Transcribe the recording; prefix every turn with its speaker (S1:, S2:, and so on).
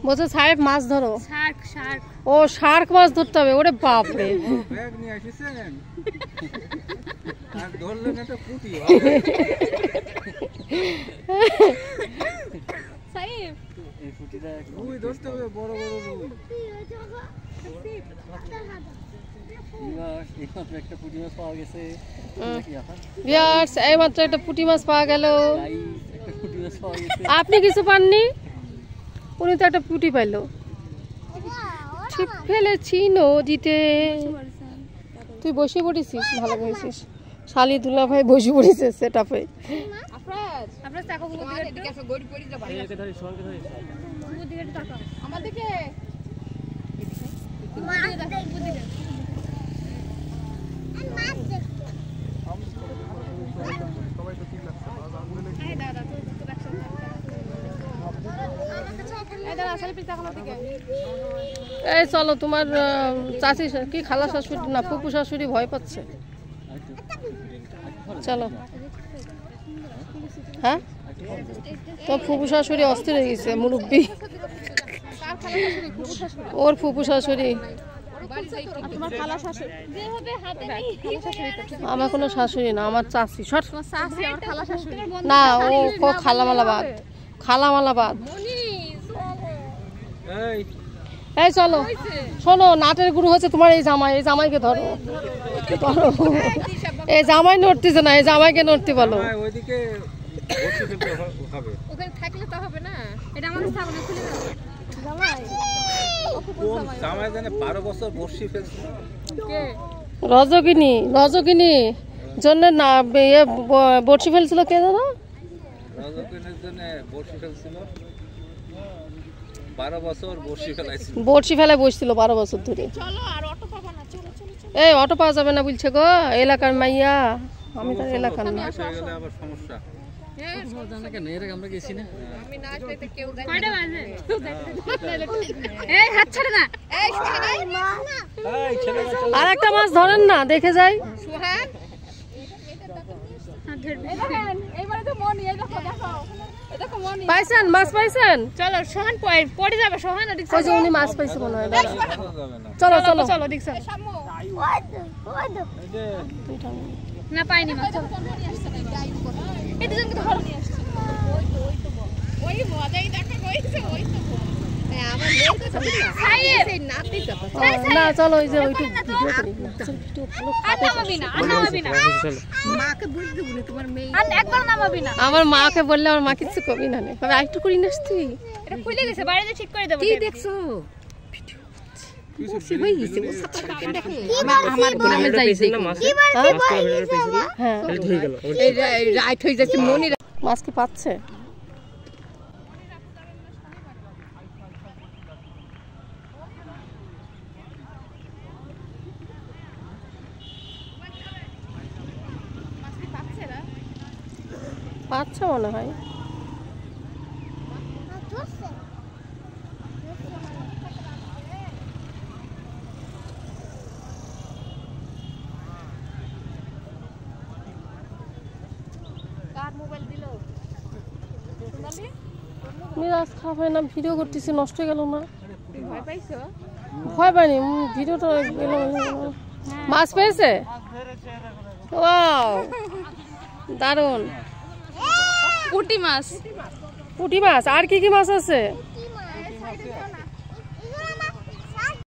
S1: বলছে সাহেব মাছ ধরো। ও শার্ক মাছ ধরতে হবে, ওরে বাপরে। এইমাত্র একটা পুঁটি মাছ পাওয়া গেল। আপনি কিছু পাননি, উনি তো একটা পুঁটি পাইলো। ঠিক ফেলেছি নদীতে। তুই বসে পড়েছিস, ভালো করেছিস। শালি দুলা ভাই বসে পড়েছে সেটাপে। এই চলো, তোমার চাচি কি খালা শাশুড়ি না ফুপু শাশুড়ি ভয় পাচ্ছে। চলো। হ্যাঁ, তো ফুপু শাশুড়ি অস্থির হয়ে গেছে, মুরব্বী। ওর ফুপু শাশুড়ি। আমার কোনো শাশুড়ি না, আমার চাচি। না, ও খালামালাবাদ, খালামালাবাদ। এই চলো, শোনো, নাটের গুরু হচ্ছে তোমার এই জামাই। এই জামাইকে ধরো, ধরো। এই জামাই নড়তেছে না, এই জামাইকে নড়তে বলো। রজকিনী, রজকিনী জন্য না বর্ষি ফেলছিল কে জানো? বর্ষি ফেলায় বসছিল 12 বছর ধরে। এই অটো পাওয়া যাবে না বলছে গো, এলাকার মাইয়া। আমি তো এলাকার না। আর একটা মাছ ধরেন না, দেখে যাই। পাইছেন মাছ, পাইছেন? চলো সোহান পড়ে যাবে। সোহান উনি মাছ পাইছে মনে হয়। চলো চলো চলো, দেখছো না? পাইনি মাছ। না চলো, ওই যে ওইটুকু আমার মাকে বললে আমার মা কিছু কবি না, আর একটু করি না। তুই খুলে গেছে, বাইরে ঠিক করে দেবো। কি দেখছো? মাছ কি পাচ্ছে? পাচ্ছে মনে হয়। মিরাজ খাবে না, ভিডিও করতেছি, নষ্ট হয়ে গেল না? ভয় পাইনি, ভিডিওটা গেল। মাছ পেয়েছে? ওয়াও, দারুন। পুঁটি মাছ। পুঁটি মাছ। আর কি কি মাছ আছে?